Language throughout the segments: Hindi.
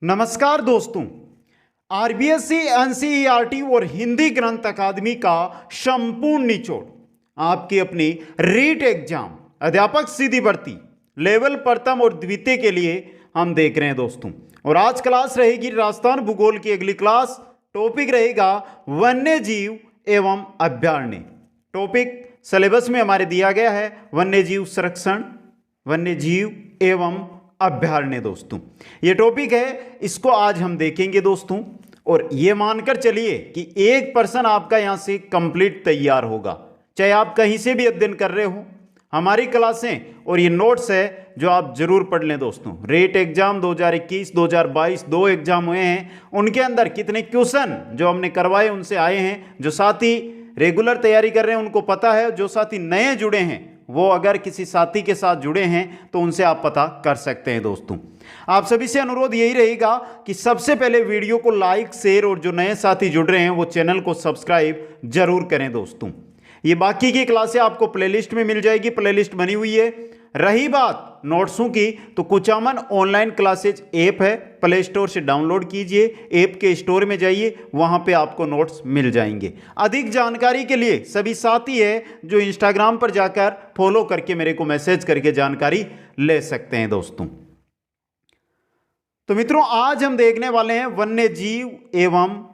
नमस्कार दोस्तों। आरबीएससी, एनसीईआरटी और हिंदी ग्रंथ अकादमी का संपूर्ण निचोड़ आपकी अपनी रीट एग्जाम अध्यापक सीधी भर्ती लेवल प्रथम और द्वितीय के लिए हम देख रहे हैं दोस्तों। और आज क्लास रहेगी राजस्थान भूगोल की अगली क्लास। टॉपिक रहेगा वन्य जीव एवं अभयारण्य। टॉपिक सिलेबस में हमारे दिया गया है वन्य जीव संरक्षण, वन्य जीव एवं अभयारण्य। दोस्तों ये टॉपिक है, इसको आज हम देखेंगे दोस्तों। और ये मानकर चलिए कि 1% आपका यहां से कंप्लीट तैयार होगा, चाहे आप कहीं से भी अध्ययन कर रहे हो। हमारी क्लासें और ये नोट्स है जो आप जरूर पढ़ लें दोस्तों। रेट एग्जाम 2021 2022 दो एग्जाम हुए हैं, उनके अंदर कितने क्वेश्चन जो हमने करवाए उनसे आए हैं। जो साथी रेगुलर तैयारी कर रहे हैं उनको पता है, जो साथी नए जुड़े हैं वो अगर किसी साथी के साथ जुड़े हैं तो उनसे आप पता कर सकते हैं दोस्तों। आप सभी से अनुरोध यही रहेगा कि सबसे पहले वीडियो को लाइक, शेयर और जो नए साथी जुड़ रहे हैं वो चैनल को सब्सक्राइब जरूर करें दोस्तों। ये बाकी की क्लासें आपको प्लेलिस्ट में मिल जाएगी, प्लेलिस्ट बनी हुई है। रही बात नोट्सों की, तो कुचामन ऑनलाइन क्लासेज ऐप है, प्ले स्टोर से डाउनलोड कीजिए, ऐप के स्टोर में जाइए, वहां पे आपको नोट्स मिल जाएंगे। अधिक जानकारी के लिए सभी साथी है जो इंस्टाग्राम पर जाकर फॉलो करके मेरे को मैसेज करके जानकारी ले सकते हैं दोस्तों। तो मित्रों आज हम देखने वाले हैं वन्य जीव एवं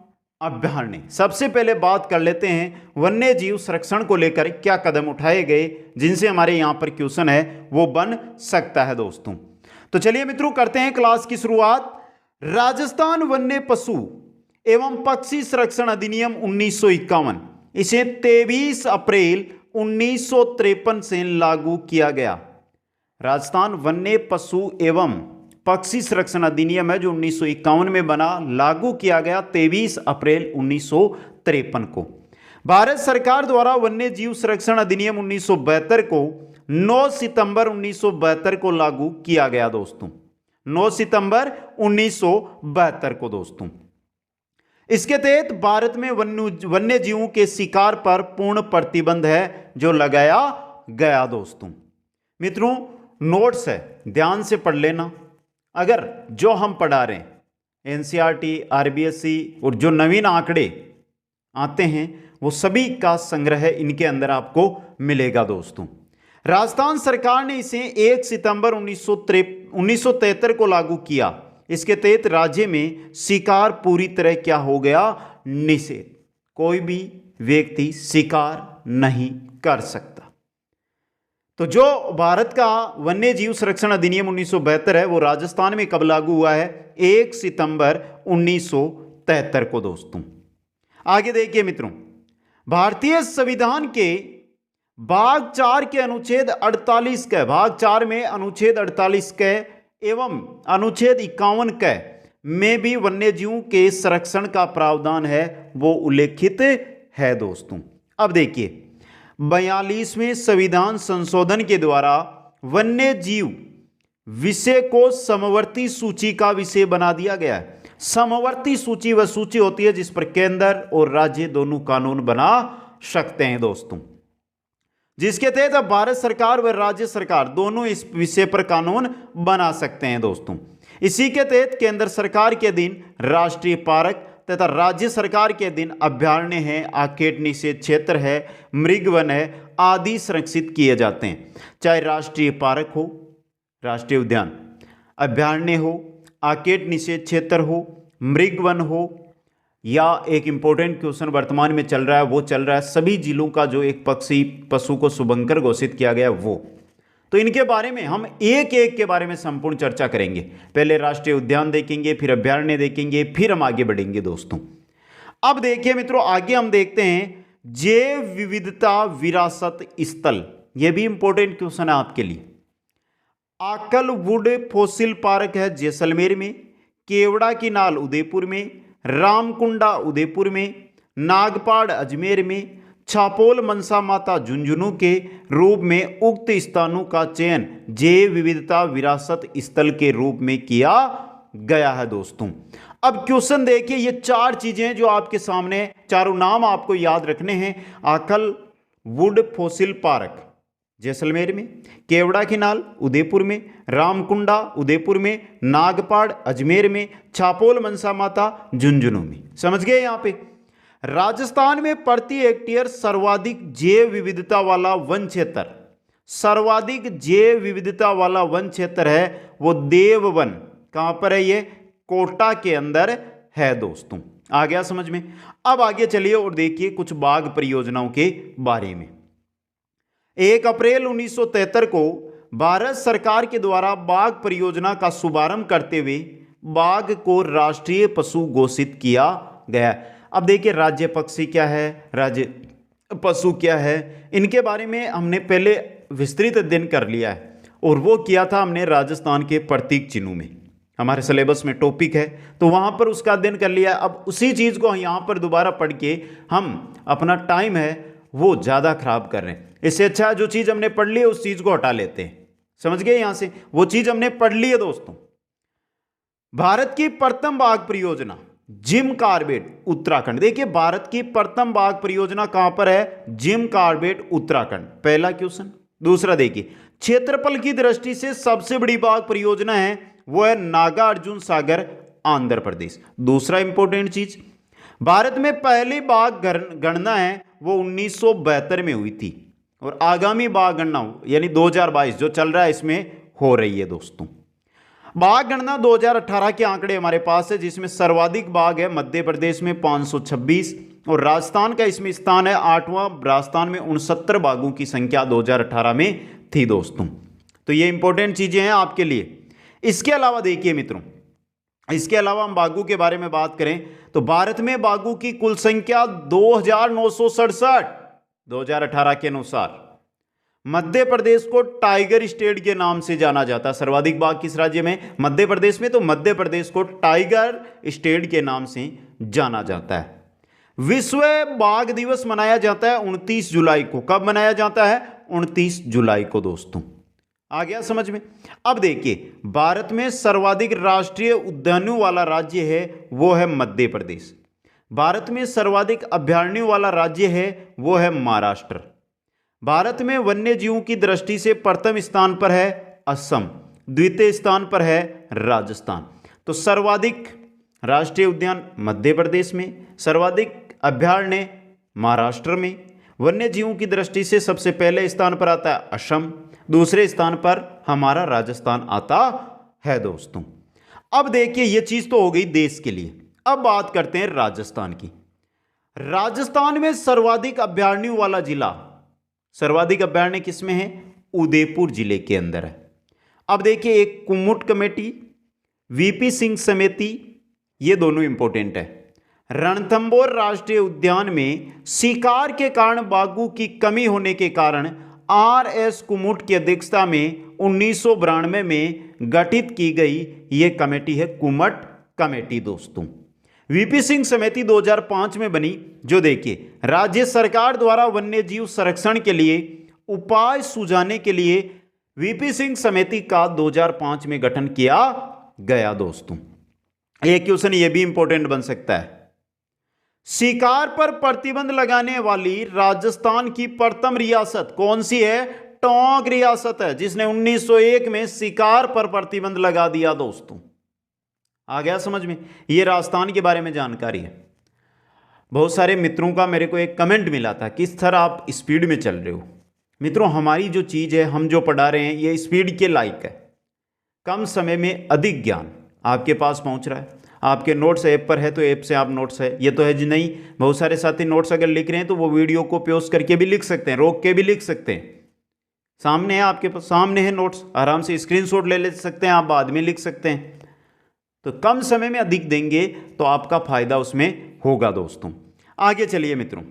अभयारण्य। सबसे पहले बात कर लेते हैं वन्य जीव संरक्षण को लेकर क्या कदम उठाए गए जिनसे हमारे यहां पर क्वेश्चन है वो बन सकता है दोस्तों। तो चलिए मित्रों करते हैं क्लास की शुरुआत। राजस्थान वन्य पशु एवं पक्षी संरक्षण अधिनियम 1951 इसे 23 अप्रैल 1953 से लागू किया गया। राजस्थान वन्य पशु एवं पक्षी संरक्षण अधिनियम है जो 1951 में बना, लागू किया गया 23 अप्रैल 1953 को। भारत सरकार द्वारा वन्य जीव संरक्षण अधिनियम 1972 को 9 सितंबर 1972 को लागू किया गया दोस्तों। 9 सितंबर 1972 को दोस्तों। इसके तहत भारत में वन्य जीवों के शिकार पर पूर्ण प्रतिबंध है जो लगाया गया दोस्तों। मित्रों नोट्स है, ध्यान से पढ़ लेना। अगर जो हम पढ़ा रहे हैं एनसीईआरटी, आरबीएससी और जो नवीन आंकड़े आते हैं वो सभी का संग्रह इनके अंदर आपको मिलेगा दोस्तों। राजस्थान सरकार ने इसे 1 सितंबर 1973 को लागू किया। इसके तहत राज्य में शिकार पूरी तरह क्या हो गया, निषेध। कोई भी व्यक्ति शिकार नहीं कर सकता। तो जो भारत का वन्य जीव संरक्षण अधिनियम 1972 है वो राजस्थान में कब लागू हुआ है, 1 सितंबर 1973 को दोस्तों। आगे देखिए मित्रों, भारतीय संविधान के भाग 4 के अनुच्छेद 48 के भाग 4 में अनुच्छेद 48 के एवं अनुच्छेद 51 के में भी वन्य जीवों के संरक्षण का प्रावधान है वो उल्लेखित है दोस्तों। अब देखिए 42वें संविधान संशोधन के द्वारा वन्य जीव विषय को समवर्ती सूची का विषय बना दिया गया है। समवर्ती सूची वह सूची होती है जिस पर केंद्र और राज्य दोनों कानून बना सकते हैं दोस्तों, जिसके तहत अब भारत सरकार व राज्य सरकार दोनों इस विषय पर कानून बना सकते हैं दोस्तों। इसी के तहत केंद्र सरकार के दिन राष्ट्रीय पार्क तथा राज्य सरकार के दिन अभयारण्य है, आकेट निषेध क्षेत्र है, मृगवन है आदि संरक्षित किए जाते हैं। चाहे राष्ट्रीय पार्क हो, राष्ट्रीय उद्यान, अभयारण्य हो, आकेट निषेध क्षेत्र हो, मृगवन हो, या एक इंपॉर्टेंट क्वेश्चन वर्तमान में चल रहा है वो चल रहा है सभी जिलों का जो एक पशु को शुभंकर घोषित किया गया वो। तो इनके बारे में हम एक एक के बारे में संपूर्ण चर्चा करेंगे। पहले राष्ट्रीय उद्यान देखेंगे, फिर अभयारण्य देखेंगे, फिर हम आगे बढ़ेंगे दोस्तों। अब देखिए मित्रों आगे हम देखते हैं जैव विविधता विरासत स्थल। यह भी इंपॉर्टेंट क्वेश्चन है आपके लिए। आकलवुड फॉसिल पार्क है जैसलमेर में, केवड़ा की नाल उदयपुर में, रामकुंडा उदयपुर में, नागपाड़ अजमेर में, छापोल मनसा माता झुंझुनू के रूप में उक्त स्थानों का चयन जैव विविधता विरासत स्थल के रूप में किया गया है दोस्तों। अब क्वेश्चन देखिए, ये 4 चीजें जो आपके सामने, चारों नाम आपको याद रखने हैं। आकल वुड फॉसिल पार्क, जैसलमेर में, केवड़ा खिनाल उदयपुर में, रामकुंडा उदयपुर में, नागपाड़ अजमेर में, छापोल मनसा माता झुंझुनू में। समझ गए यहाँ पे। राजस्थान में प्रति हेक्टेयर सर्वाधिक जैव विविधता वाला वन क्षेत्र, सर्वाधिक जैव विविधता वाला वन क्षेत्र है वो देववन। कहां पर है ये? कोटा के अंदर है दोस्तों। आ गया समझ में। अब आगे चलिए और देखिए कुछ बाघ परियोजनाओं के बारे में। 1 अप्रैल 1973 को भारत सरकार के द्वारा बाघ परियोजना का शुभारंभ करते हुए बाघ को राष्ट्रीय पशु घोषित किया गया। अब देखिए राज्य पक्षी क्या है, राज्य पशु क्या है, इनके बारे में हमने पहले विस्तृत अध्ययन कर लिया है और वो किया था हमने राजस्थान के प्रतीक चिन्हों में। हमारे सिलेबस में टॉपिक है तो वहां पर उसका अध्ययन कर लिया। अब उसी चीज को यहां पर दोबारा पढ़ के हम अपना टाइम है वो ज्यादा खराब कर रहे हैं। इससे अच्छा जो चीज हमने पढ़ ली है उस चीज को हटा लेते हैं। समझ गए? यहां से वो चीज हमने पढ़ ली है दोस्तों। भारत की प्रथम बाघ परियोजना जिम कॉर्बेट उत्तराखंड। देखिए भारत की प्रथम बाघ परियोजना कहां पर है? जिम कॉर्बेट उत्तराखंड, पहला क्वेश्चन। दूसरा देखिए क्षेत्रफल की दृष्टि से सबसे बड़ी बाघ परियोजना है वो है नागार्जुन सागर आंध्र प्रदेश। दूसरा इंपॉर्टेंट चीज, भारत में पहली बाघ गणना है वो 1972 में हुई थी और आगामी बाघ गणना यानी 2022 जो चल रहा है इसमें हो रही है दोस्तों। बाघ गणना 2018 के आंकड़े हमारे पास है जिसमें सर्वाधिक बाघ है मध्य प्रदेश में 526 और राजस्थान का इसमें स्थान है 8वां। राजस्थान में 69 बाघों की संख्या 2018 में थी दोस्तों। तो ये इंपॉर्टेंट चीजें हैं आपके लिए। इसके अलावा देखिए मित्रों, इसके अलावा हम बाघों के बारे में बात करें तो भारत में बाघों की कुल संख्या 2967 2018 के अनुसार। मध्य प्रदेश को टाइगर स्टेट के नाम से जाना जाता है। सर्वाधिक बाघ किस राज्य में? मध्य प्रदेश में। तो मध्य प्रदेश को टाइगर स्टेट के नाम से जाना जाता है। विश्व बाघ दिवस मनाया जाता है 29 जुलाई को। कब मनाया जाता है? 29 जुलाई को दोस्तों। आ गया समझ में। अब देखिए भारत में सर्वाधिक राष्ट्रीय उद्यानों वाला राज्य है वो है मध्य प्रदेश। भारत में सर्वाधिक अभयारण्यों वाला राज्य है वो है महाराष्ट्र। भारत में वन्य जीवों की दृष्टि से प्रथम स्थान पर है असम, द्वितीय स्थान पर है राजस्थान। तो सर्वाधिक राष्ट्रीय उद्यान मध्य प्रदेश में, सर्वाधिक अभयारण्य महाराष्ट्र में, वन्य जीवों की दृष्टि से सबसे पहले स्थान पर आता है असम, दूसरे स्थान पर हमारा राजस्थान आता है दोस्तों। अब देखिए ये चीज तो हो गई देश के लिए। अब बात करते हैं राजस्थान की। राजस्थान में सर्वाधिक अभयारण्यों वाला जिला, सर्वाधिक अभयारण्य किसमें है? उदयपुर जिले के अंदर है। अब देखिए एक कुमुट कमेटी, वीपी सिंह समिति, ये दोनों इंपॉर्टेंट है। रणथंभौर राष्ट्रीय उद्यान में शिकार के कारण बाघों की कमी होने के कारण आर.एस. कुमुट की अध्यक्षता में 1992 में गठित की गई यह कमेटी है कुमट कमेटी दोस्तों। वीपी सिंह समिति 2005 में बनी जो देखिए राज्य सरकार द्वारा वन्य जीव संरक्षण के लिए उपाय सुझाने के लिए वीपी सिंह समिति का 2005 में गठन किया गया दोस्तों। एक क्वेश्चन ये भी इंपॉर्टेंट बन सकता है। शिकार पर प्रतिबंध लगाने वाली राजस्थान की प्रथम रियासत कौन सी है? टोंक रियासत है जिसने 1901 में शिकार पर प्रतिबंध लगा दिया दोस्तों। आ गया समझ में। ये राजस्थान के बारे में जानकारी है। बहुत सारे मित्रों का मेरे को एक कमेंट मिला था किस तरह आप स्पीड में चल रहे हो। मित्रों हमारी जो चीज है हम जो पढ़ा रहे हैं ये स्पीड के लायक है। कम समय में अधिक ज्ञान आपके पास पहुंच रहा है। आपके नोट्स ऐप पर है तो ऐप से आप नोट्स है, ये तो है जी नहीं। बहुत सारे साथी नोट्स अगर लिख रहे हैं तो वो वीडियो को पॉज करके भी लिख सकते हैं, रोक के भी लिख सकते हैं। सामने है आपके पास, सामने है नोट्स, आराम से स्क्रीनशॉट ले सकते हैं, आप बाद में लिख सकते हैं। तो कम समय में अधिक देंगे तो आपका फायदा उसमें होगा दोस्तों। आगे चलिए मित्रों,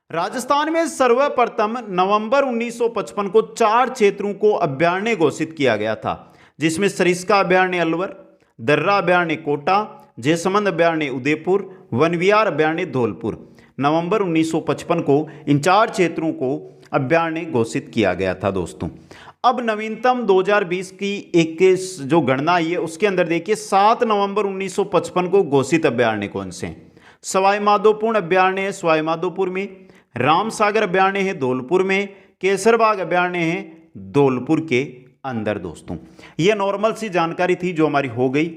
राजस्थान में सर्वप्रथम नवंबर 1955 को 4 क्षेत्रों को अभयारण्य घोषित किया गया था जिसमें सरिस्का अभयारण्य अलवर, दर्रा अभयारण्य कोटा, जैसमंद अभयारण्य उदयपुर, वनविहार अभयारण्य धौलपुर। नवंबर 1955 को इन 4 क्षेत्रों को अभयारण्य घोषित किया गया था दोस्तों। अब नवीनतम 2020 की एक जो गणना आई है उसके अंदर देखिए 7 नवंबर 1955 को घोषित अभयारण्य कौन से हैं? सवाई माधोपुर अभयारण्य है सवाई माधोपुर में, रामसागर अभयारण्य है धौलपुर में, केसरबाग अभयारण्य है धौलपुर के अंदर दोस्तों। यह नॉर्मल सी जानकारी थी जो हमारी हो गई।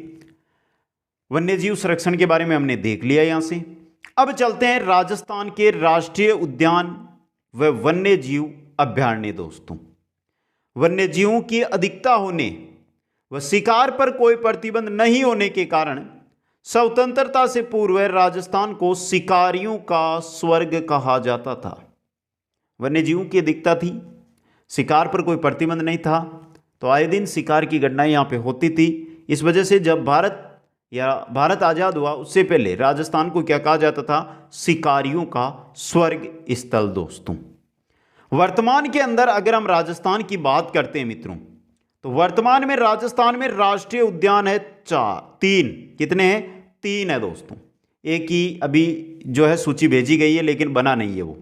वन्यजीव संरक्षण के बारे में हमने देख लिया यहां से। अब चलते हैं राजस्थान के राष्ट्रीय उद्यान व वन्यजीव अभयारण्य दोस्तों। वन्यजीवों की अधिकता होने व शिकार पर कोई प्रतिबंध नहीं होने के कारण स्वतंत्रता से पूर्व राजस्थान को शिकारियों का स्वर्ग कहा जाता था। वन्यजीवों की अधिकता थी, शिकार पर कोई प्रतिबंध नहीं था, तो आए दिन शिकार की घटनाएं यहाँ पे होती थी। इस वजह से जब भारत आज़ाद हुआ उससे पहले राजस्थान को क्या कहा जाता था? शिकारियों का स्वर्ग स्थल दोस्तों। वर्तमान के अंदर अगर हम राजस्थान की बात करते हैं मित्रों, तो वर्तमान में राजस्थान में राष्ट्रीय उद्यान है तीन। कितने हैं? 3 है दोस्तों। एक ही अभी जो है सूची भेजी गई है लेकिन बना नहीं है वो।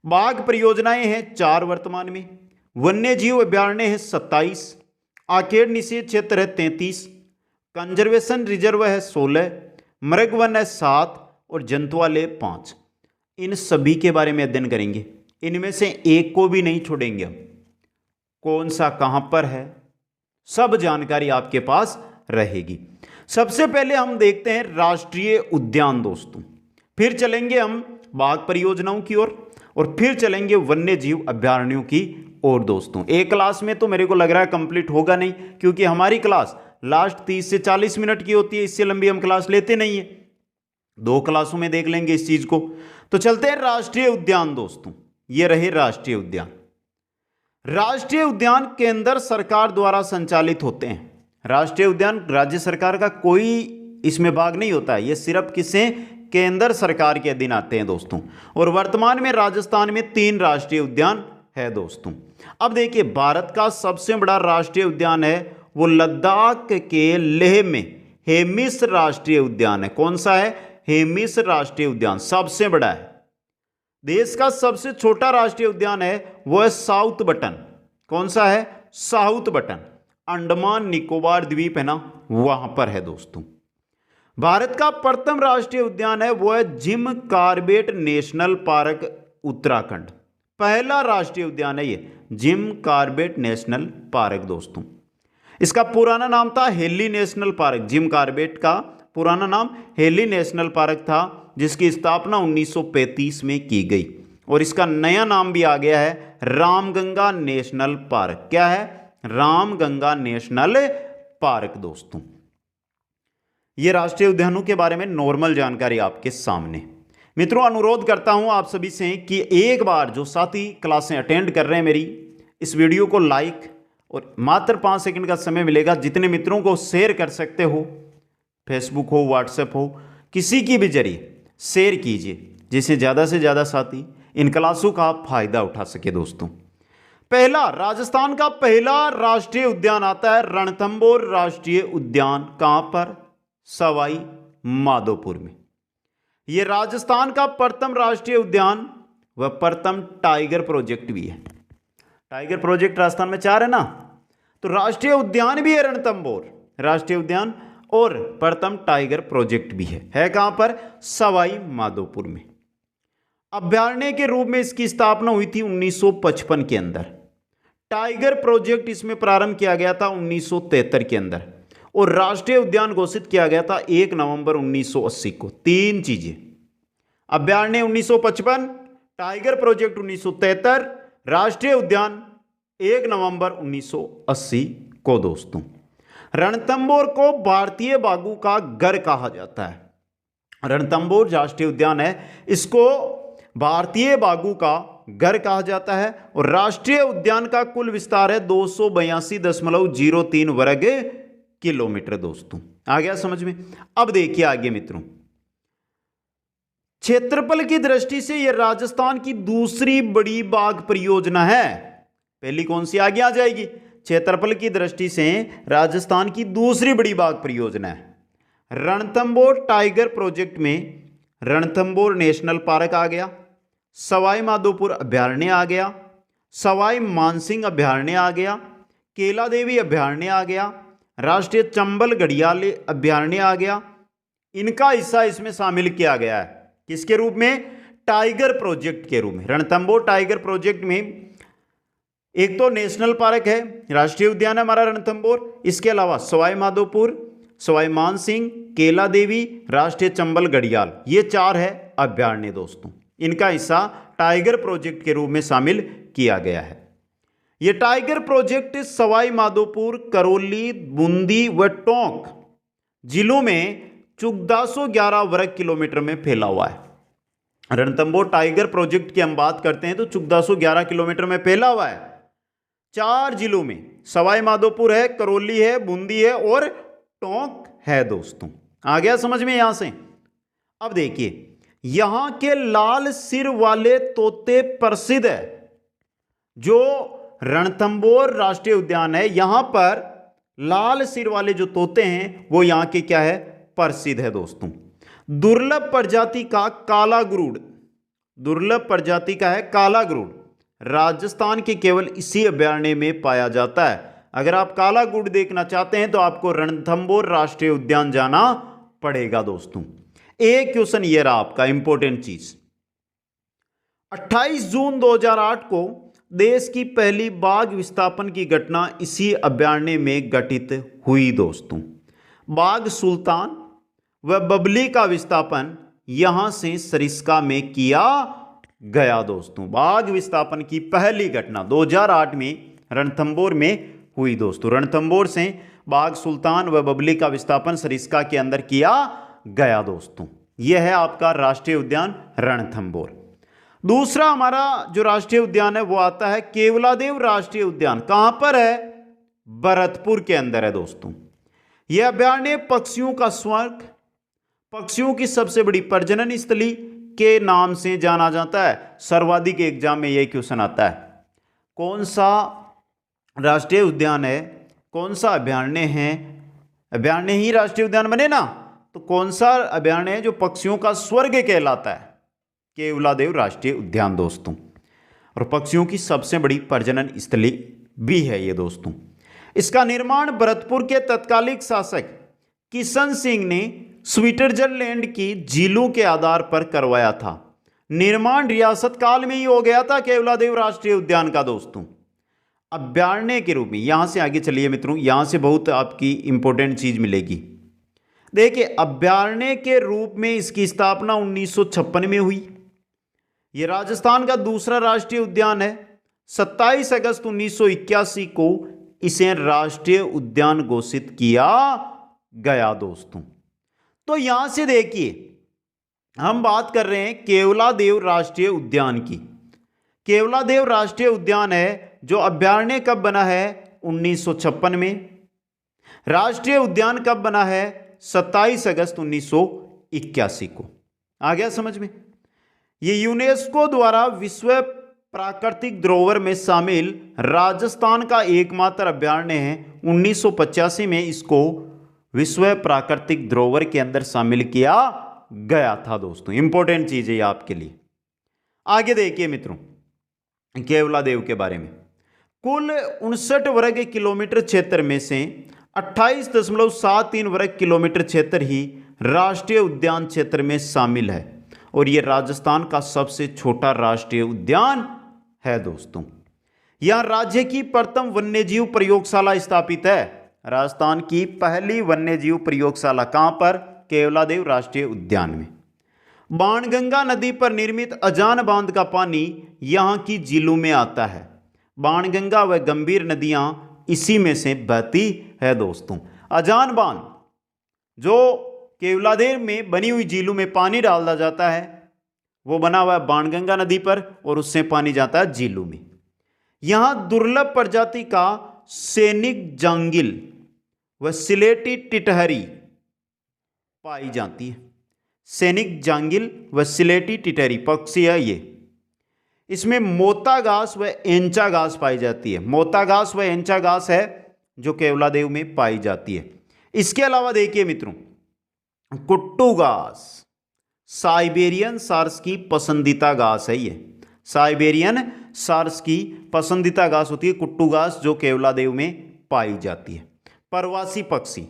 बाघ परियोजनाएं हैं 4 वर्तमान में। वन्यजीव अभयारण्य है 27, आकेड़ निषेध क्षेत्र है 33, कंजर्वेशन रिजर्व है 16, मृग वन है 7 और जंतुआलय 5। इन सभी के बारे में अध्ययन करेंगे। इनमें से एक को भी नहीं छोड़ेंगे हम। कौन सा कहां पर है, सब जानकारी आपके पास रहेगी। सबसे पहले हम देखते हैं राष्ट्रीय उद्यान दोस्तों, फिर चलेंगे हम बाघ परियोजनाओं की ओर और फिर चलेंगे वन्यजीव अभयारण्यों की ओर दोस्तों। एक क्लास में तो मेरे को लग रहा है कंप्लीट होगा नहीं, क्योंकि हमारी क्लास लास्ट 30 से 40 मिनट की होती है। इससे लंबी हम क्लास लेते नहीं है। 2 क्लासों में देख लेंगे इस चीज को। तो चलते हैं राष्ट्रीय उद्यान दोस्तों। ये रहे राष्ट्रीय उद्यान। राष्ट्रीय उद्यान केंद्र सरकार द्वारा संचालित होते हैं। राष्ट्रीय उद्यान राज्य सरकार का कोई इसमें भाग नहीं होता है, ये सिर्फ किसे? केंद्र सरकार के अधीन आते हैं दोस्तों। और वर्तमान में राजस्थान में 3 राष्ट्रीय उद्यान है दोस्तों। अब देखिए, भारत का सबसे बड़ा राष्ट्रीय उद्यान है वो लद्दाख के लेह में हेमिस राष्ट्रीय उद्यान है। कौन सा है? हेमिस राष्ट्रीय उद्यान सबसे बड़ा है। देश का सबसे छोटा राष्ट्रीय उद्यान है वो है साउथ बटन। कौन सा है? साउथ बटन, अंडमान निकोबार द्वीप है ना, वहां पर है दोस्तों। भारत का प्रथम राष्ट्रीय उद्यान है वो है Jim Corbett national park Uttarakhand. पहला राष्ट्रीय उद्यान है ये जिम कॉर्बेट नेशनल पार्क दोस्तों। इसका पुराना नाम था heli national park. Jim Corbett का पुराना नाम हेली नेशनल पार्क था, जिसकी स्थापना 1935 में की गई। और इसका नया नाम भी आ गया है रामगंगा नेशनल पार्क। क्या है? रामगंगा नेशनल पार्क दोस्तों। ये राष्ट्रीय उद्यानों के बारे में नॉर्मल जानकारी आपके सामने। मित्रों, अनुरोध करता हूं आप सभी से कि एक बार जो साथी क्लासें अटेंड कर रहे हैं मेरी, इस वीडियो को लाइक और मात्र 5 सेकंड का समय मिलेगा, जितने मित्रों को शेयर कर सकते हो, फेसबुक हो, व्हाट्सएप हो, किसी की भी जरिए शेयर कीजिए, जिससे ज़्यादा से ज़्यादा साथी इन क्लासों का फायदा उठा सके दोस्तों। पहला, राजस्थान का पहला राष्ट्रीय उद्यान आता है रणथंभौर राष्ट्रीय उद्यान। कहां पर? सवाई माधोपुर में। यह राजस्थान का प्रथम राष्ट्रीय उद्यान व प्रथम टाइगर प्रोजेक्ट भी है। टाइगर प्रोजेक्ट राजस्थान में 4 है ना, तो राष्ट्रीय उद्यान भी है रणथंभौर राष्ट्रीय उद्यान, और प्रथम टाइगर प्रोजेक्ट भी है कहां पर? सवाई माधोपुर में। अभयारण्य के रूप में इसकी स्थापना हुई थी 1955 के अंदर। टाइगर प्रोजेक्ट इसमें प्रारंभ किया गया था 1973 के अंदर, और राष्ट्रीय उद्यान घोषित किया गया था 1 नवंबर 1980 को। 3 चीजें, अभयारण्य 1955, टाइगर प्रोजेक्ट 1973, राष्ट्रीय उद्यान 1 नवंबर 1980 को दोस्तों। रणथंभौर को भारतीय बाघों का घर कहा जाता है। रणथंभौर राष्ट्रीय उद्यान है, इसको भारतीय बाघों का घर कहा जाता है। और राष्ट्रीय उद्यान का कुल विस्तार है 282.03 वर्ग किलोमीटर दोस्तों। आ गया समझ में? अब देखिए आगे मित्रों, क्षेत्रफल की दृष्टि से यह राजस्थान की दूसरी बड़ी बाघ परियोजना है। पहली कौन सी आगे आ जाएगी? क्षेत्रफल की दृष्टि से राजस्थान की दूसरी बड़ी बाघ परियोजना है। रणथंभौर टाइगर प्रोजेक्ट में रणथंभौर नेशनल पार्क आ गया, सवाई माधोपुर अभयारण्य आ गया, सवाई मानसिंह अभयारण्य आ गया, केला देवी अभयारण्य आ गया, राष्ट्रीय चंबल घड़ियाल अभयारण्य आ गया। इनका हिस्सा इसमें शामिल किया गया है। किसके रूप में? टाइगर प्रोजेक्ट के रूप में। रणथंभौर टाइगर प्रोजेक्ट में एक तो नेशनल पार्क है, राष्ट्रीय उद्यान है हमारा रणथंभौर, इसके अलावा सवाई माधोपुर, सवाई मानसिंह, केला देवी, राष्ट्रीय चंबल घड़ियाल, ये 4 है अभयारण्य दोस्तों। इनका हिस्सा टाइगर प्रोजेक्ट के रूप में शामिल किया गया है। यह टाइगर प्रोजेक्ट सवाई माधोपुर, करौली, बूंदी व टोंक जिलों में 1411 वर्ग किलोमीटर में फैला हुआ है। रणथंभौर टाइगर प्रोजेक्ट की हम बात करते हैं तो 1411 किलोमीटर में फैला हुआ है 4 जिलों में, सवाई माधोपुर है, करौली है, बूंदी है और टोंक है दोस्तों। आ गया समझ में यहां से। अब देखिए यहां के लाल सिर वाले तोते प्रसिद्ध है। जो रणथंभौर राष्ट्रीय उद्यान है, यहां पर लाल सिर वाले जो तोते हैं वो यहां के क्या है, प्रसिद्ध है दोस्तों। दुर्लभ प्रजाति का काला गरुड़, दुर्लभ प्रजाति का है काला गरुड़, राजस्थान के केवल इसी अभयारण्य में पाया जाता है। अगर आप काला गरुड़ देखना चाहते हैं तो आपको रणथंभौर राष्ट्रीय उद्यान जाना पड़ेगा दोस्तों। एक क्वेश्चन ये रहा आपका इंपॉर्टेंट चीज। 28 जून 2008 को देश की पहली बाघ विस्थापन की घटना इसी अभयारण्य में घटित हुई दोस्तों। बाघ सुल्तान व बबली का विस्थापन यहां से सरिस्का में किया गया दोस्तों। बाघ विस्थापन की पहली घटना 2008 में रणथंभौर में हुई दोस्तों। रणथंभौर से बाघ सुल्तान व बबली का विस्थापन सरिस्का के अंदर किया गया दोस्तों। यह है आपका राष्ट्रीय उद्यान रणथंभौर। दूसरा हमारा जो राष्ट्रीय उद्यान है वो आता है केवलादेव राष्ट्रीय उद्यान। कहां पर है, भरतपुर के अंदर है दोस्तों। यह अभयारण्य पक्षियों का स्वर्ग, पक्षियों की सबसे बड़ी प्रजनन स्थली के नाम से जाना जाता है। सर्वाधिक एग्जाम में यह क्वेश्चन आता है। कौन सा राष्ट्रीय उद्यान है, कौन सा अभयारण्य है, अभयारण्य ही राष्ट्रीय उद्यान बने ना, तो कौन सा अभयारण्य है जो पक्षियों का स्वर्ग कहलाता है, केवलादेव राष्ट्रीय उद्यान दोस्तों। और पक्षियों की सबसे बड़ी प्रजनन स्थली भी है ये दोस्तों। इसका निर्माण भरतपुर के तत्कालिक शासक किशन सिंह ने स्विट्जरलैंड की झीलों के आधार पर करवाया था। निर्माण रियासत काल में ही हो गया था केवलादेव राष्ट्रीय उद्यान का दोस्तों। अभयारण्य के रूप में यहां से आगे चलिए मित्रों, यहां से बहुत आपकी इंपॉर्टेंट चीज मिलेगी। देखिए अभयारण्य के रूप में इसकी स्थापना 1956 में हुई। यह राजस्थान का दूसरा राष्ट्रीय उद्यान है। 27 अगस्त 1981 को इसे राष्ट्रीय उद्यान घोषित किया गया दोस्तों। तो यहां से देखिए हम बात कर रहे हैं केवलादेव राष्ट्रीय उद्यान की। केवलादेव राष्ट्रीय उद्यान है जो अभयारण्य कब बना है, 1956 में। राष्ट्रीय उद्यान कब बना है, 27 अगस्त 1981 को। आ गया समझ में। यह यूनेस्को द्वारा विश्व प्राकृतिक धरोहर में शामिल राजस्थान का एकमात्र अभयारण्य है। 1985 में इसको विश्व प्राकृतिक धरोहर के अंदर शामिल किया गया था दोस्तों। इंपॉर्टेंट चीज है ये आपके लिए। आगे देखिए मित्रों केवलादेव के बारे में। कुल 59 वर्ग किलोमीटर क्षेत्र में से 28.73 वर्ग किलोमीटर क्षेत्र ही राष्ट्रीय उद्यान क्षेत्र में शामिल है और यह राजस्थान का सबसे छोटा राष्ट्रीय उद्यान है दोस्तों। यहां राज्य की प्रथम वन्यजीव प्रयोगशाला स्थापित है। राजस्थान की पहली वन्यजीव प्रयोगशाला कहां पर, केवलादेव राष्ट्रीय उद्यान में। बाणगंगा नदी पर निर्मित अजान बांध का पानी यहां की झीलों में आता है। बाणगंगा व गंभीर नदियां इसी में से बहती है दोस्तों। अजान बांध जो केवलादेव में बनी हुई झीलों में पानी डाला जाता है वो बना हुआ है बाणगंगा नदी पर और उससे पानी जाता है झीलों में। यहां दुर्लभ प्रजाति का सैनिक जांगिल व सिलेटी टिटहरी पाई जाती है। सैनिक जांगिल व सिलेटी टिटहरी पक्षी है ये। इसमें मोता घास व एंचा घास पाई जाती है। मोता घास व एंचा घास है जो केवलादेव में पाई जाती है। इसके अलावा देखिए मित्रों कुट्टू घास साइबेरियन सार्स की पसंदीदा घास है। ये साइबेरियन सार्स की पसंदीदा घास होती है कुट्टू घास जो केवलादेव में पाई जाती है। प्रवासी पक्षी,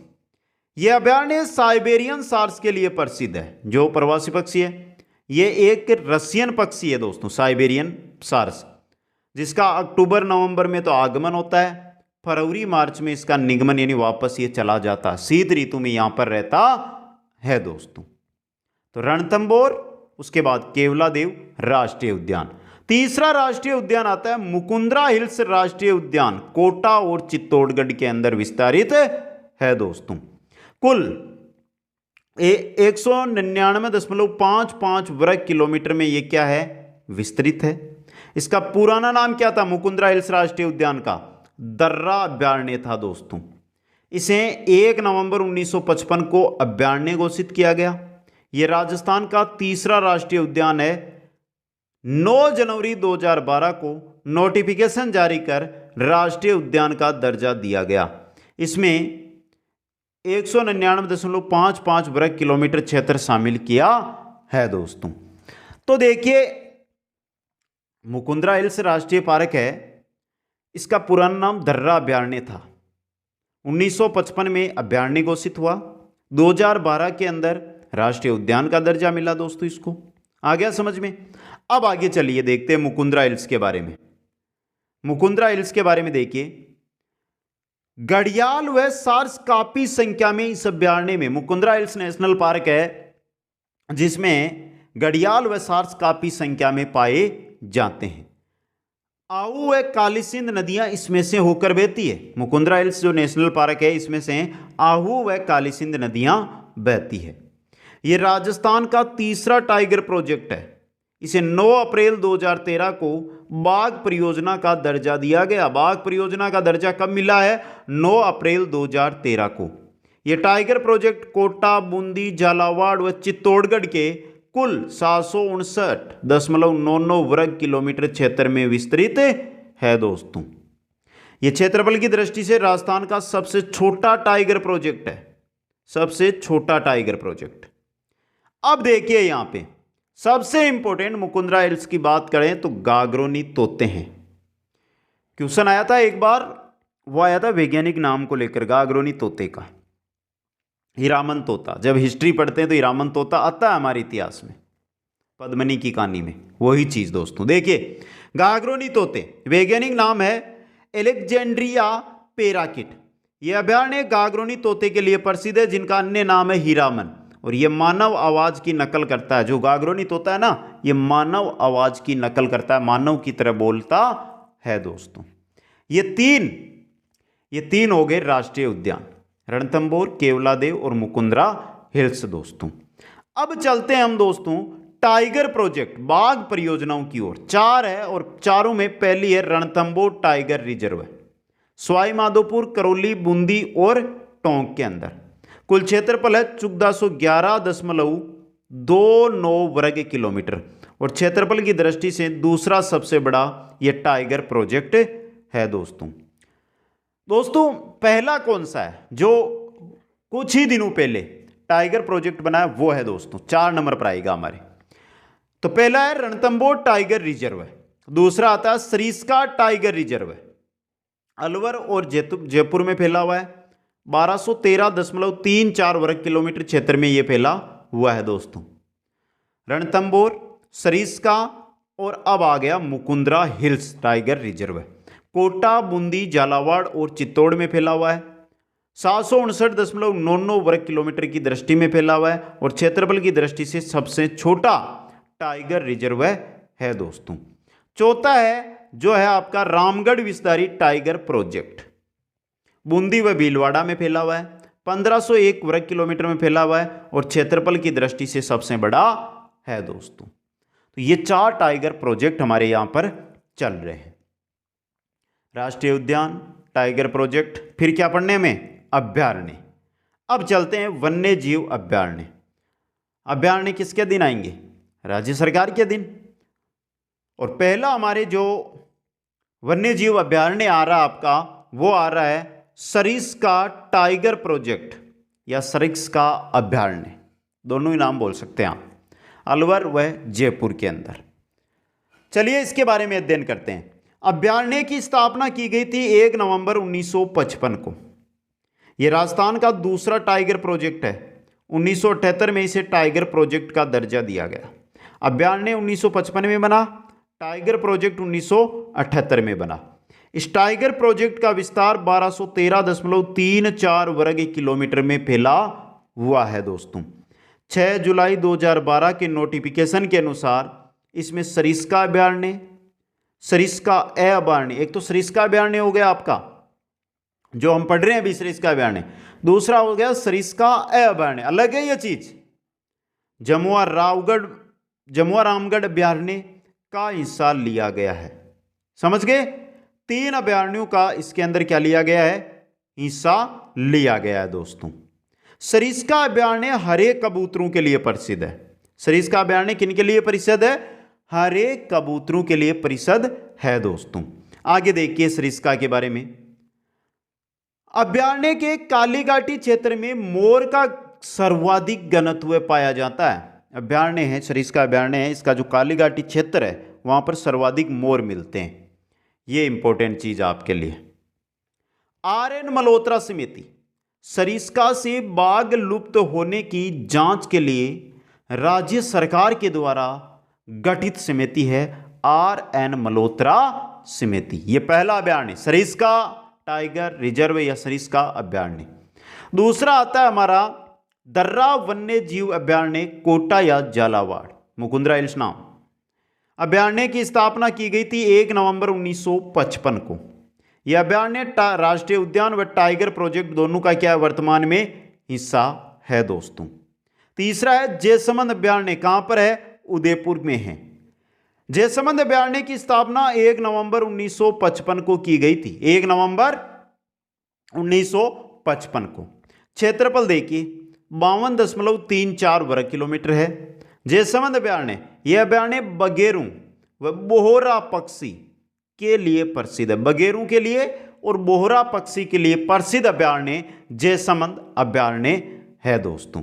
यह अभयारण्य साइबेरियन सार्स के लिए प्रसिद्ध है। जो प्रवासी पक्षी है ये एक रशियन पक्षी है दोस्तों, साइबेरियन सार्स, जिसका अक्टूबर नवंबर में तो आगमन होता है, फरवरी मार्च में इसका निगमन यानी वापस ये चला जाता, शीत ऋतु में यहां पर रहता है दोस्तों। तो रणथंबोर, उसके बाद केवलादेव राष्ट्रीय उद्यान। तीसरा राष्ट्रीय उद्यान आता है मुकुंद्रा हिल्स राष्ट्रीय उद्यान, कोटा और चित्तौड़गढ़ के अंदर विस्तारित है दोस्तों। कुल 199.55 वर्ग किलोमीटर में ये क्या है, विस्तृत है। इसका पुराना नाम क्या था मुकुंद्रा हिल्स राष्ट्रीय उद्यान का, दर्रा अभयारण्य था दोस्तों। इसे 1 नवंबर 1955 को अभयारण्य घोषित किया गया। यह राजस्थान का तीसरा राष्ट्रीय उद्यान है। 9 जनवरी 2012 को नोटिफिकेशन जारी कर राष्ट्रीय उद्यान का दर्जा दिया गया। इसमें 199.55 वर्ग किलोमीटर क्षेत्र शामिल किया है दोस्तों। तो देखिए मुकुंद्रा हिल्स राष्ट्रीय पार्क है, इसका पुराना नाम दर्रा अभयारण्य था। 1955 में अभयारण्य घोषित हुआ, 2012 के अंदर राष्ट्रीय उद्यान का दर्जा मिला दोस्तों इसको। आ गया समझ में। अब आगे चलिए देखते हैं मुकुंद्रा हिल्स के बारे में। मुकुंद्रा हिल्स के बारे में देखिए, घड़ियाल व सार्स काफी संख्या में इस अभयारण्य में, मुकुंद्रा हिल्स नेशनल पार्क है जिसमें घड़ियाल व सार्स काफी संख्या में पाए जाते हैं। आहू व कालीसिंध नदियां इसमें से होकर बहती है। मुकुंद्रा हिल्स जो नेशनल पार्क है इसमें से आहू व कालीसिंध नदियां बहती है। यह राजस्थान का तीसरा टाइगर प्रोजेक्ट है। इसे 9 अप्रैल 2013 को बाघ परियोजना का दर्जा दिया गया। बाघ परियोजना का दर्जा कब मिला है, 9 अप्रैल 2013 को। यह टाइगर प्रोजेक्ट कोटा, बूंदी, झालावाड़ व चित्तौड़गढ़ के कुल 759.99 वर्ग किलोमीटर क्षेत्र में विस्तृत है दोस्तों। यह क्षेत्रफल की दृष्टि से राजस्थान का सबसे छोटा टाइगर प्रोजेक्ट है, सबसे छोटा टाइगर प्रोजेक्ट। अब देखिए यहां पे सबसे इंपॉर्टेंट मुकुंद्रा हिल्स की बात करें तो गागरोनी तोते हैं। क्वेश्चन आया था एक बार, वो आया था वैज्ञानिक नाम को लेकर, गागरोनी तोते का, हीरामन तोता। जब हिस्ट्री पढ़ते हैं तो हीरामन तोता आता है हमारे इतिहास में, पद्मनी की कहानी में, वही चीज दोस्तों। देखिए गागरोनी तोते, वैज्ञानिक नाम है एलेक्जेंड्रिया पेराकिट। यह अभयारण्य गागरोनी तोते के लिए प्रसिद्ध है जिनका अन्य नाम है हीरामन, और यह मानव आवाज की नकल करता है। जो गागरोनी तोता है ना, यह मानव आवाज की नकल करता है, मानव की तरह बोलता है दोस्तों। ये तीन हो गए राष्ट्रीय उद्यान, रणथंबोर, केवलादेव और मुकुंद्रा हिल्स दोस्तों। अब चलते हैं हम दोस्तों टाइगर प्रोजेक्ट, बाघ परियोजनाओं की ओर। 4 है और चारों में पहली है रणथंबोर टाइगर रिजर्व, सवाई माधोपुर, करौली, बूंदी और टोंक के अंदर। कुल क्षेत्रफल है 1411.29 वर्ग किलोमीटर, और क्षेत्रफल की दृष्टि से दूसरा सबसे बड़ा यह टाइगर प्रोजेक्ट है दोस्तों। पहला कौन सा है जो कुछ ही दिनों पहले टाइगर प्रोजेक्ट बना है, वो है दोस्तों 4 नंबर पर आएगा हमारे। तो पहला है रणथंबोर टाइगर रिजर्व, दूसरा आता है सरिस्का टाइगर रिजर्व, अलवर और जयपुर में फैला हुआ है। 1213.34 वर्ग किलोमीटर क्षेत्र में यह फैला हुआ है दोस्तों, रणथंबोर, सरिस्का, और अब आ गया Mukundra hills tiger reserve. Kota, Bundi, Jhalawar और चित्तौड़ में फैला हुआ है। 759.99 वर्ग किलोमीटर की दृष्टि में फैला हुआ है, और क्षेत्रफल की दृष्टि से सबसे छोटा टाइगर रिजर्व है दोस्तों। चौथा है जो है आपका रामगढ़ विस्तारित टाइगर प्रोजेक्ट, बूंदी व भीलवाड़ा में फैला हुआ है। 1501 वर्ग किलोमीटर में फैला हुआ है, और क्षेत्रफल की दृष्टि से सबसे बड़ा है दोस्तों। तो ये 4 टाइगर प्रोजेक्ट हमारे यहां पर चल रहे हैं, राष्ट्रीय उद्यान, टाइगर प्रोजेक्ट, फिर क्या पढ़ने में, अभयारण्य। अब चलते हैं वन्य जीव अभयारण्य। अभयारण्य किसके दिन आएंगे, राज्य सरकार के दिन। और पहला हमारे जो वन्य जीव अभयारण्य आ रहा आपका, वो आ रहा है सरिस्का टाइगर प्रोजेक्ट या सरिस्का अभयारण्य, दोनों ही नाम बोल सकते हैं आप, अलवर व जयपुर के अंदर। चलिए इसके बारे में अध्ययन करते हैं। अभयारण्य की स्थापना की गई थी 1 नवंबर 1955 को। यह राजस्थान का दूसरा टाइगर प्रोजेक्ट है। 1978 में इसे टाइगर प्रोजेक्ट का दर्जा दिया गया। अभयारण्य 1955 में बना, टाइगर प्रोजेक्ट 1978 में बना। इस टाइगर प्रोजेक्ट का विस्तार 1213.34 वर्ग किलोमीटर में फैला हुआ है दोस्तों। 6 जुलाई 2012 के नोटिफिकेशन के अनुसार इसमें सरिस्का अभयारण्य, सरिस्का अभयारण्य, एक तो सरिस्का अभयारण्य हो गया आपका जो हम पढ़ रहे हैं अभी सरिस्का अभयारण्य, दूसरा हो गया सरिस्का अभयारण्य, अलग है यह चीज। जमुआ रामगढ़ अभयारण्य का हिस्सा लिया गया है, समझ गए। 3 अभयारण्यों का इसके अंदर क्या लिया गया है, हिस्सा लिया गया है दोस्तों। सरिस्का अभयारण्य हरे कबूतरों के लिए प्रसिद्ध है। सरिस्का अभयारण्य किन के लिए प्रसिद्ध है, हरे कबूतरों के लिए प्रसिद्ध है दोस्तों। आगे देखिए सरिस्का के बारे में। अभयारण्य के कालीघाटी क्षेत्र में मोर का सर्वाधिक घनत्व पाया जाता है। अभयारण्य है, सरिस्का अभयारण्य है, इसका जो कालीघाटी क्षेत्र है वहां पर सर्वाधिक मोर मिलते हैं। ये इंपॉर्टेंट चीज आपके लिए। RN मल्होत्रा समिति सरिस्का से बाघ लुप्त होने की जांच के लिए राज्य सरकार के द्वारा गठित समिति है RN मल्होत्रा समिति। यह पहला अभयारण्य सरिस्का टाइगर रिजर्व या सरिस्का अभयारण्य। दूसरा आता है हमारा दर्रा वन्य जीव अभयारण्य कोटा या झालावाड़, मुकुंदरा हिल्स नाम। अभयारण्य की स्थापना की गई थी 1 नवंबर 1955 को। यह अभयारण्य राष्ट्रीय उद्यान व टाइगर प्रोजेक्ट दोनों का क्या है, वर्तमान में हिस्सा है दोस्तों। तीसरा है जयसमंद अभयारण्य, कहां पर है, उदयपुर में है। जयसमंद अभयारण्य की स्थापना 1 नवंबर 1955 को की गई थी, 1 नवंबर 1955 को। क्षेत्रफल देखिए 52.34 वर्ग किलोमीटर है। जयसमंद अभयारण्य, यह अभयारण्य बगेरों व बोहरा पक्षी के लिए प्रसिद्ध है। बगेरों के लिए और बोहरा पक्षी के लिए प्रसिद्ध अभयारण्य जयसमंद अभयारण्य है दोस्तों।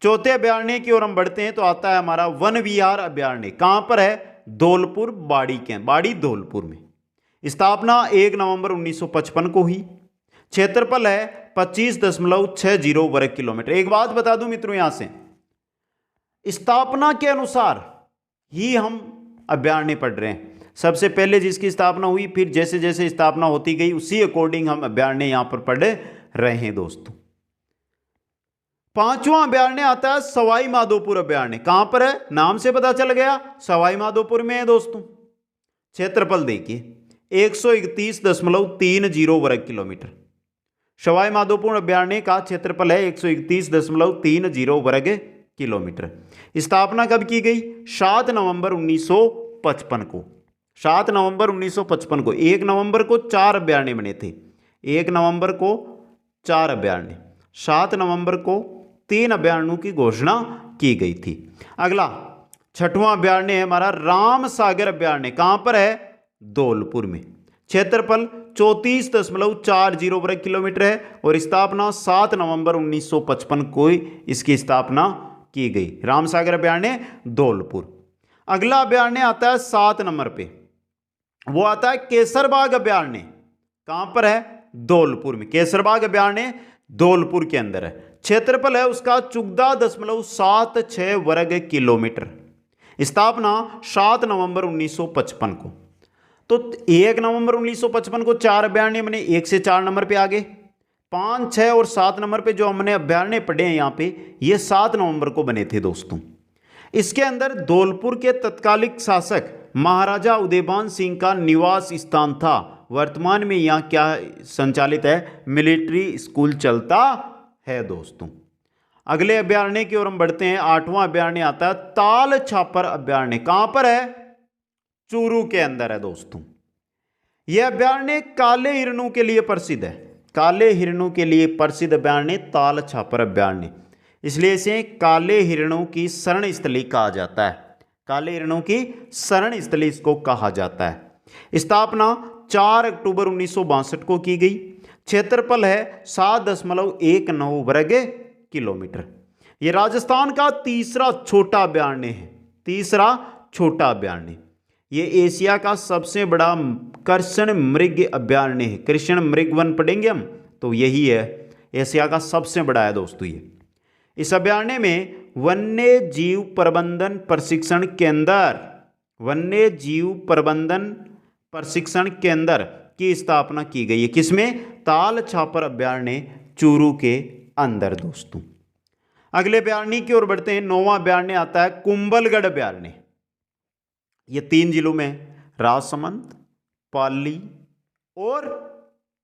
चौथे अभयारण्य की ओर हम बढ़ते हैं तो आता है हमारा वन विहार अभयारण्य, कहां पर है, धौलपुर बाड़ी के, बाड़ी धौलपुर में। स्थापना 1 नवंबर 1955 को हुई। क्षेत्रफल है 25.60 वर्ग किलोमीटर। एक बात बता दूं मित्रों, यहां से स्थापना के अनुसार ही हम अभयारण्य पढ़ रहे हैं। सबसे पहले जिसकी स्थापना हुई, फिर जैसे जैसे स्थापना होती गई उसी अकॉर्डिंग हम अभयारण्य यहां पर पढ़ रहे हैं दोस्तों। 5वां अभयारण्य आता है सवाई माधोपुर अभयारण्य, कहां पर है, नाम से पता चल गया सवाई माधोपुर में है दोस्तों। क्षेत्रफल देखिए 131.30 वर्ग किलोमीटर। सवाई माधोपुर अभयारण्य का क्षेत्रफल है 131.30 वर्ग किलोमीटर। स्थापना कब की गई, 7 नवंबर 1955 को। 7 नवंबर 1955 को। 1 नवंबर को 4 अभयारण्य बने थे, 1 नवंबर को 4 अभयारण्य, 7 नवंबर को 3 अभयारण्यों की घोषणा की गई थी। अगला 6वां अभयारण्य है हमारा राम सागर अभयारण्य, कहां पर है, धौलपुर में। क्षेत्रफल 34.40 वर्ग किलोमीटर है और स्थापना 7 नवंबर 1955 को इसकी स्थापना की गई। राम सागर अभयारण्य धौलपुर। अगला अभयारण्य आता है 7 नंबर पे, वो आता है केसरबाग अभयारण्य, कहां पर है, धौलपुर में। केसरबाग अभयारण्य धौलपुर के अंदर है। क्षेत्रफल है उसका 14.76 वर्ग किलोमीटर। स्थापना 7 नवंबर 1955 को। तो 1 नवंबर 1955 को 4 अभयारण्य बने, 1 से 4 नंबर पे आगे। 5, 6 और 7 नंबर पे जो हमने अभयारण्य पढ़े हैं यहां पे, ये 7 नवंबर को बने थे दोस्तों। इसके अंदर धौलपुर के तत्कालिक शासक महाराजा उदयभान सिंह का निवास स्थान था। वर्तमान में यहां क्या संचालित है, मिलिट्री स्कूल चलता है दोस्तों। अगले अभयारण्य की ओर हम बढ़ते हैं। 8वां अभयारण्य आता है ताल छापर अभयारण्य, कहां पर है, चूरू के अंदर है दोस्तों। यह अभयारण्य काले हिरणों के लिए प्रसिद्ध है। काले हिरणों के लिए प्रसिद्ध अभयारण्य ताल छापर अभयारण्य, इसलिए इसे काले हिरणों की शरण स्थली कहा जाता है। काले हिरणों की शरण स्थली इसको कहा जाता है। स्थापना 4 अक्टूबर 1962 को की गई। क्षेत्रफल है 7.19 वर्ग किलोमीटर। यह राजस्थान का तीसरा छोटा अभयारण्य है। तीसरा छोटा अभयारण्य। यह एशिया का सबसे बड़ा कृष्ण मृग अभयारण्य है। कृष्ण मृग वन पढ़ेंगे हम तो यही है, एशिया का सबसे बड़ा है दोस्तों ये। इस अभयारण्य में वन्य जीव प्रबंधन प्रशिक्षण केंद्र वन्य जीव प्रबंधन प्रशिक्षण केंद्र की स्थापना की गई है। किसमें? ताल छापर अभयारण्य चूरू के अंदर दोस्तों। अगले अभयारण्य की ओर बढ़ते हैं। 9वां अभयारण्य आता है कुंभलगढ़ अभयारण्य। ये 3 जिलों में, राजसमंद, पाली और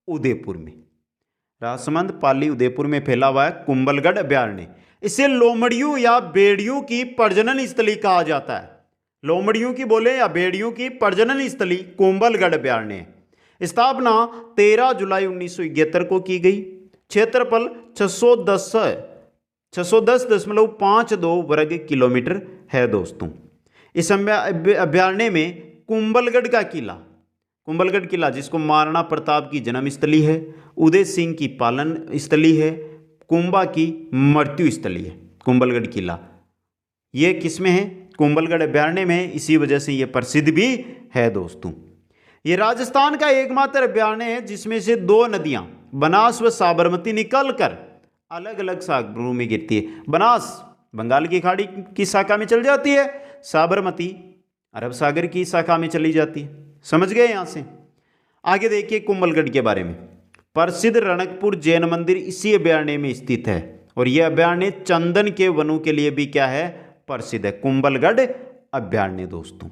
उदयपुर में। राजसमंद, पाली, उदयपुर में फैला हुआ है कुंभलगढ़ अभयारण्य। इसे लोमड़ियों या बेड़ियों की प्रजनन स्थली कहा जाता है। लोमड़ियों की बोले या बेड़ियों की प्रजनन स्थली कुंभलगढ़ अभयारण्य। स्थापना 13 जुलाई 1971 को की गई। क्षेत्रफल 610.52 वर्ग किलोमीटर है दोस्तों। इस अभयारण्य में कुंभलगढ़ का किला, कुंभलगढ़ किला जिसको महाराणा प्रताप की जन्म स्थली है, उदय सिंह की पालन स्थली है, कुंभा की मृत्यु स्थली है कुंभलगढ़ किला। ये किस में है? कुंभलगढ़ अभयारण्य में। इसी वजह से ये प्रसिद्ध भी है दोस्तों। ये राजस्थान का एकमात्र अभयारण्य है जिसमें से 2 नदियां बनास व साबरमती निकलकर अलग अलग सागरों में गिरती है। बनास बंगाल की खाड़ी की शाखा में चल जाती है, साबरमती अरब सागर की शाखा में चली जाती है। समझ गए? यहां से आगे देखिए कुंभलगढ़ के बारे में। प्रसिद्ध रणकपुर जैन मंदिर इसी अभयारण्य में स्थित है और यह अभयारण्य चंदन के वनों के लिए भी क्या है? प्रसिद्ध है, कुंभलगढ़ अभयारण्य दोस्तों।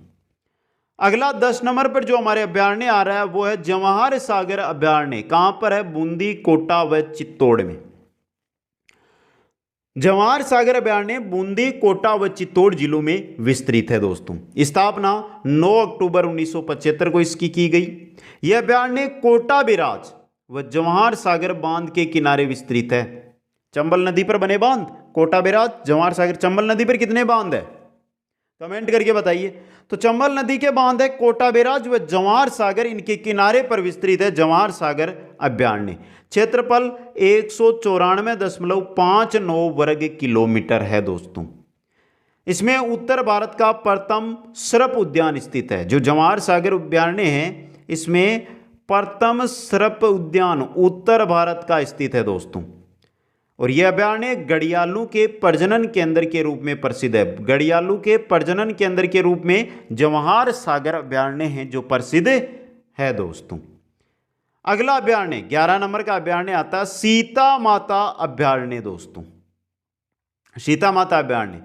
अगला 10 नंबर पर जो हमारे अभयारण्य आ रहा है वो है जवाहर सागर अभयारण्य। कहां पर है? बूंदी, कोटा व चित्तौड़ में। जवाहर सागर अभयारण्य बूंदी, कोटा व चित्तौड़ जिलों में विस्तृत है दोस्तों। स्थापना 9 अक्टूबर 1975 को इसकी की गई। यह अभयारण्य कोटा बिराज व जवाहर सागर बांध के किनारे विस्तृत है। चंबल नदी पर बने बांध कोटा बिराज, जवाहर सागर। चंबल नदी पर कितने बांध है? कमेंट करके बताइए। तो चंबल नदी के बांध है कोटा बिराज व जवाहर सागर, इनके किनारे पर विस्तृत है जवाहर सागर अभयारण्य। क्षेत्रफल 194.59 वर्ग किलोमीटर है दोस्तों। इसमें उत्तर भारत का प्रथम सर्प उद्यान स्थित है। जो जवाहर सागर अभयारण्य है इसमें प्रथम सर्प उद्यान उत्तर भारत का स्थित है दोस्तों। और यह अभयारण्य घड़ियालों के प्रजनन केंद्र के रूप में प्रसिद्ध है। घड़ियालों के प्रजनन केंद्र के रूप में जवाहर सागर अभयारण्य है जो प्रसिद्ध है दोस्तों। अगला अभयारण्य 11 नंबर का अभयारण्य आता है सीता माता अभयारण्य दोस्तों। सीता माता अभयारण्य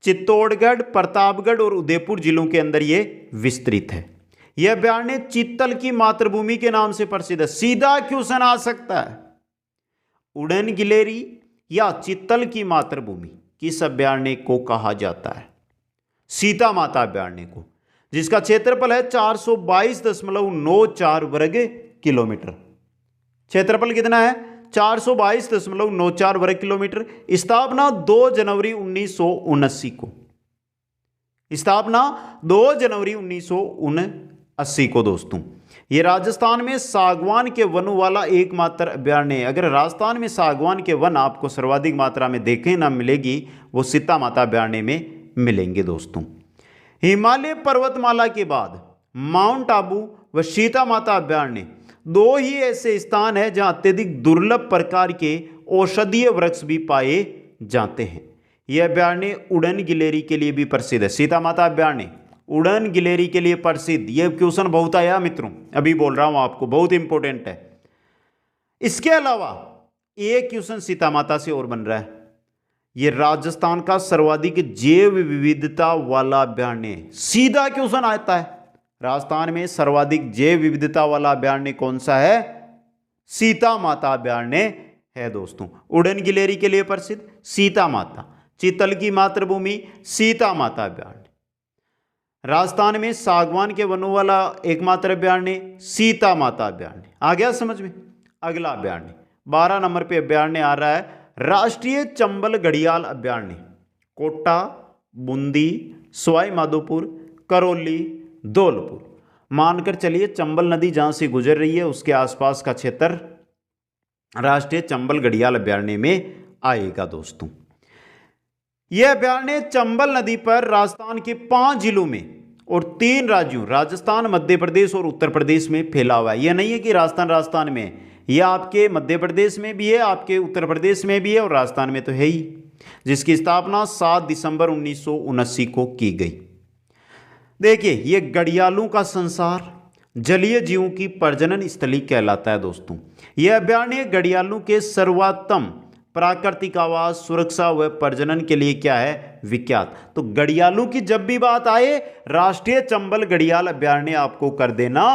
चित्तौड़गढ़, प्रतापगढ़ और उदयपुर जिलों के अंदर यह विस्तृत है। यह अभयारण्य चीतल की मातृभूमि के नाम से प्रसिद्ध है। सीधा क्वेश्चन आ सकता है, उड़न गिलेरी या चित्तल की मातृभूमि किस अभयारण्य को कहा जाता है? सीता माता अभयारण्य को, जिसका क्षेत्रफल है 422.94 वर्ग किलोमीटर। क्षेत्रफल कितना है? 422.94 वर्ग किलोमीटर। स्थापना 2 जनवरी 1979 को। स्थापना 2 जनवरी 1979 को दोस्तों। ये राजस्थान में सागवान के वनों वाला एकमात्र अभयारण्य है। अगर राजस्थान में सागवान के वन आपको सर्वाधिक मात्रा में देखने ना मिलेगी, वो सीता माता अभयारण्य में मिलेंगे दोस्तों। हिमालय पर्वतमाला के बाद माउंट आबू व सीता माता अभयारण्य 2 ही ऐसे स्थान हैं जहां अत्यधिक दुर्लभ प्रकार के औषधीय वृक्ष भी पाए जाते हैं। यह अभयारण्य उड़न गिलेरी के लिए भी प्रसिद्ध है। सीता माता अभयारण्य उड़न गिलेरी के लिए प्रसिद्ध। यह क्वेश्चन बहुत आया मित्रों, अभी बोल रहा हूं आपको, बहुत इंपॉर्टेंट है। इसके अलावा एक क्वेश्चन सीता माता से और बन रहा है। यह राजस्थान का सर्वाधिक जैव विविधता वाला अभयारण्य है। सीधा क्वेश्चन आता है, राजस्थान में सर्वाधिक जैव विविधता वाला अभयारण्य कौन सा है? सीता माता अभयारण्य है दोस्तों। उड़न गिलेरी के लिए प्रसिद्ध सीता माता, चीतल की मातृभूमि सीता माता अभयारण्य। राजस्थान में सागवान के वनों वाला एकमात्र अभयारण्य सीता माता अभयारण्य। आ गया समझ में? अगला अभयारण्य 12 नंबर पे अभयारण्य आ रहा है राष्ट्रीय चंबल घड़ियाल अभयारण्य। कोटा, बूंदी, सवाई माधोपुर, करौली, धौलपुर, मानकर चलिए चंबल नदी जहां से गुजर रही है उसके आसपास का क्षेत्र राष्ट्रीय चंबल घड़ियाल अभयारण्य में आएगा दोस्तों। यह अभयारण्य चंबल नदी पर राजस्थान के 5 जिलों में और 3 राज्यों राजस्थान, मध्य प्रदेश और उत्तर प्रदेश में फैला हुआ है। यह नहीं है कि राजस्थान में, यह आपके मध्य प्रदेश में भी है, आपके उत्तर प्रदेश में भी है और राजस्थान में तो है ही। जिसकी स्थापना 7 दिसंबर 1979 को की गई। देखिए ये घड़ियालों का संसार जलीय जीवों की प्रजनन स्थली कहलाता है दोस्तों। यह अभयारण्य घड़ियालों के सर्वोत्तम प्राकृतिक आवास, सुरक्षा व प्रजनन के लिए क्या है, विख्यात। तो घड़ियालों की जब भी बात आए, राष्ट्रीय चंबल घड़ियाल अभयारण्य आपको कर देना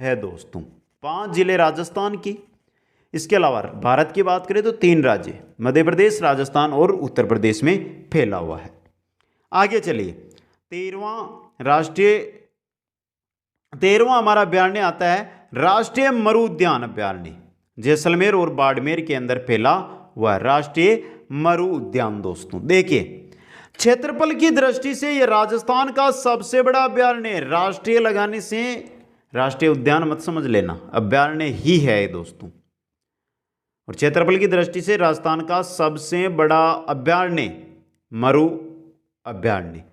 है दोस्तों। 5 जिले राजस्थान की, इसके अलावा भारत की बात करें तो 3 राज्य मध्य प्रदेश, राजस्थान और उत्तर प्रदेश में फैला हुआ है। आगे चलिए, 13वां हमारा अभयारण्य आता है राष्ट्रीय मरु उद्यान अभयारण्य, जैसलमेर और बाड़मेर के अंदर फैला हुआ राष्ट्रीय मरु उद्यान दोस्तों। देखिए क्षेत्रफल की दृष्टि से यह राजस्थान का सबसे बड़ा अभयारण्य, राष्ट्रीय लगाने से राष्ट्रीय उद्यान मत समझ लेना, अभयारण्य ही है दोस्तों। और क्षेत्रफल की दृष्टि से राजस्थान का सबसे बड़ा अभयारण्य मरु अभयारण्य,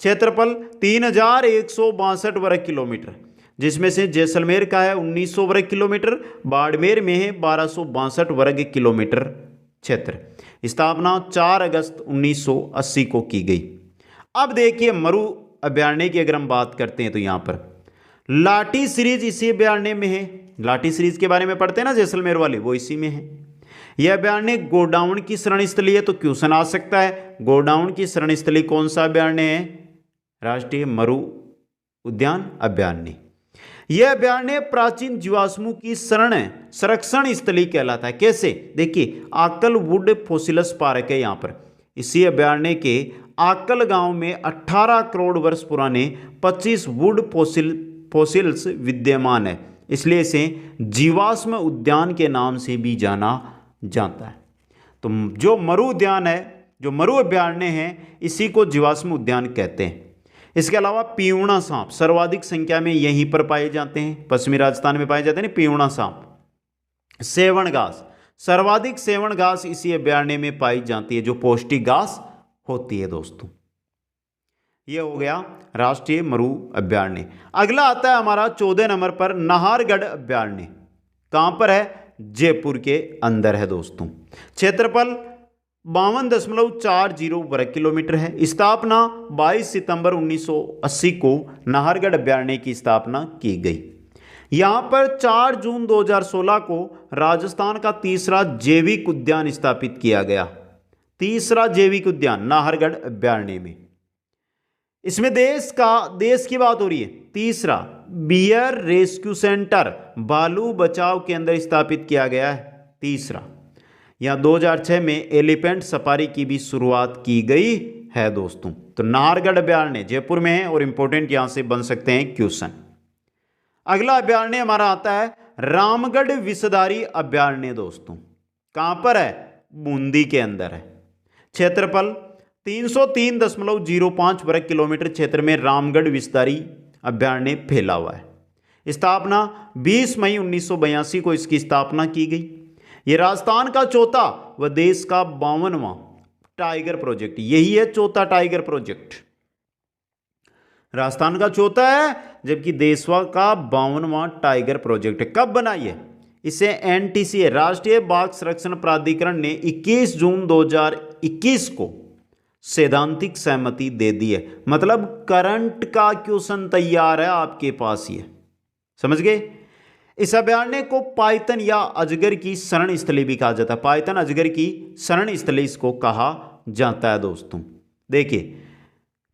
क्षेत्रफल 3162 वर्ग किलोमीटर, जिसमें से जैसलमेर का है 1900 वर्ग किलोमीटर, बाड़मेर में है 1262 वर्ग किलोमीटर क्षेत्र। स्थापना 4 अगस्त 1980 को की गई। अब देखिए मरु अभयारण्य की अगर हम बात करते हैं तो यहाँ पर लाठी सीरीज इसी अभयारण्य में है। लाठी सीरीज के बारे में पढ़ते हैं ना जैसलमेर वाले, वो इसी में है। यह अभयारण्य गोडाउन की शरण स्थली है, तो क्वेश्चन आ सकता है गोडाउन की शरण स्थली कौन सा अभयारण्य है, राष्ट्रीय मरु उद्यान अभयारण्य। यह अभयारण्य प्राचीन जीवाश्मों की संरक्षण स्थली कहलाता है। कैसे, देखिए आकल वुड फोसिलस पार्क है यहाँ पर। इसी अभयारण्य के आकल गांव में 18 करोड़ वर्ष पुराने 25 वुड फोसिल्स विद्यमान है, इसलिए इसे जीवाश्म उद्यान के नाम से भी जाना जाता है। तो जो मरु उद्यान है, जो मरु अभयारण्य है, इसी को जीवाश्म उद्यान कहते हैं। इसके अलावा पीवड़ा सांप सर्वाधिक संख्या में यहीं पर पाए जाते हैं, पश्चिमी राजस्थान में पाए जाते हैं पीवड़ा सांप। सेवण घास, सर्वाधिक सेवण घास इसी अभयारण्य में पाई जाती है, जो पौष्टिक घास होती है दोस्तों। यह हो गया राष्ट्रीय मरु अभयारण्य। अगला आता है हमारा 14 नंबर पर नाहरगढ़ अभयारण्य। कहां पर है, जयपुर के अंदर है दोस्तों। क्षेत्रफल 52.40 वर्ग किलोमीटर है। स्थापना 22 सितंबर 1980 को नाहरगढ़ अभयारण्य की स्थापना की गई। यहां पर 4 जून 2016 को राजस्थान का तीसरा जैविक उद्यान स्थापित किया गया। तीसरा जैविक उद्यान नाहरगढ़ अभयारण्य में। इसमें देश की बात हो रही है। तीसरा बियर रेस्क्यू सेंटर भालू बचाव के अंदर स्थापित किया गया है। तीसरा, यहां 2006 में एलिफेंट सफारी की भी शुरुआत की गई है दोस्तों। तो नाहरगढ़ अभयारण्य जयपुर में है और इंपॉर्टेंट यहां से बन सकते हैं क्वेश्चन। अगला अभयारण्य हमारा आता है रामगढ़ विषधारी अभयारण्य दोस्तों। कहां पर है, बूंदी के अंदर है। क्षेत्रफल 303.05 वर्ग किलोमीटर क्षेत्र में रामगढ़ विषधारी अभयारण्य फैला हुआ है। स्थापना 20 मई 1982 को इसकी स्थापना की गई। यह राजस्थान का चौथा व देश का 52वां टाइगर प्रोजेक्ट, यही है चौथा टाइगर प्रोजेक्ट। राजस्थान का चौथा है, जबकि देशवा का 52वां टाइगर प्रोजेक्ट है। कब बनाई है इसे, एनटीसी राष्ट्रीय बाघ संरक्षण प्राधिकरण ने 21 जून 2021 को सैद्धांतिक सहमति दे दी है। मतलब करंट का क्वेश्चन तैयार है आपके पास, ये समझ गए। इस अभयारण्य को पाइथन या अजगर की शरण स्थली भी कहा जाता है। पाइथन अजगर की शरण स्थली इसको कहा जाता है दोस्तों। देखिए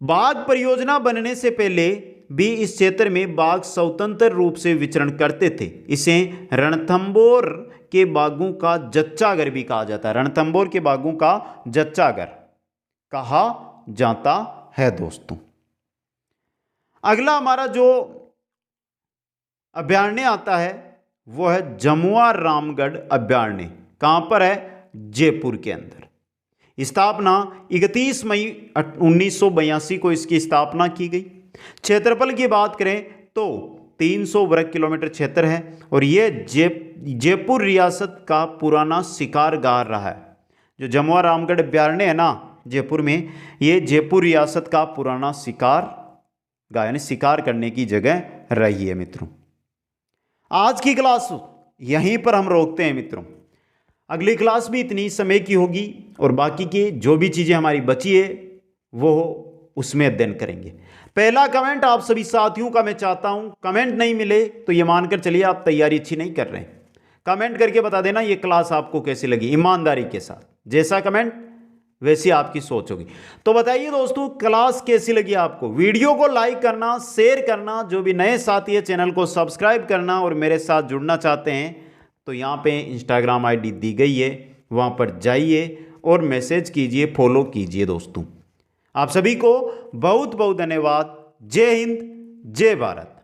बाघ परियोजना बनने से पहले भी इस क्षेत्र में बाघ स्वतंत्र रूप से विचरण करते थे। इसे रणथंबोर के बाघों का जच्चागर भी कहा जाता है। रणथंबोर के बाघों का जच्चागर कहा जाता है दोस्तों। अगला हमारा जो अभयारण्य आता है वो है जमुआ रामगढ़ अभयारण्य। कहां पर है, जयपुर के अंदर। स्थापना 31 मई 1982 को इसकी स्थापना की गई। क्षेत्रफल की बात करें तो 300 वर्ग किलोमीटर क्षेत्र है और यह जयपुर रियासत का पुराना शिकारगाह रहा है। जो जमुआ रामगढ़ अभयारण्य है ना जयपुर में, ये जयपुर रियासत का पुराना शिकारगाह यानी शिकार करने की जगह रही है मित्रों। आज की क्लास यहीं पर हम रोकते हैं मित्रों। अगली क्लास भी इतनी समय की होगी और बाकी की जो भी चीज़ें हमारी बची है वो उसमें अध्ययन करेंगे। पहला कमेंट आप सभी साथियों का मैं चाहता हूं, कमेंट नहीं मिले तो ये मानकर चलिए आप तैयारी अच्छी नहीं कर रहे हैं। कमेंट करके बता देना ये क्लास आपको कैसी लगी, ईमानदारी के साथ। जैसा कमेंट वैसी आपकी सोच होगी। तो बताइए दोस्तों क्लास कैसी लगी आपको। वीडियो को लाइक करना, शेयर करना, जो भी नए साथी है चैनल को सब्सक्राइब करना, और मेरे साथ जुड़ना चाहते हैं तो यहाँ पे इंस्टाग्राम आईडी दी गई है, वहाँ पर जाइए और मैसेज कीजिए, फॉलो कीजिए। दोस्तों आप सभी को बहुत बहुत धन्यवाद। जय हिंद, जय भारत।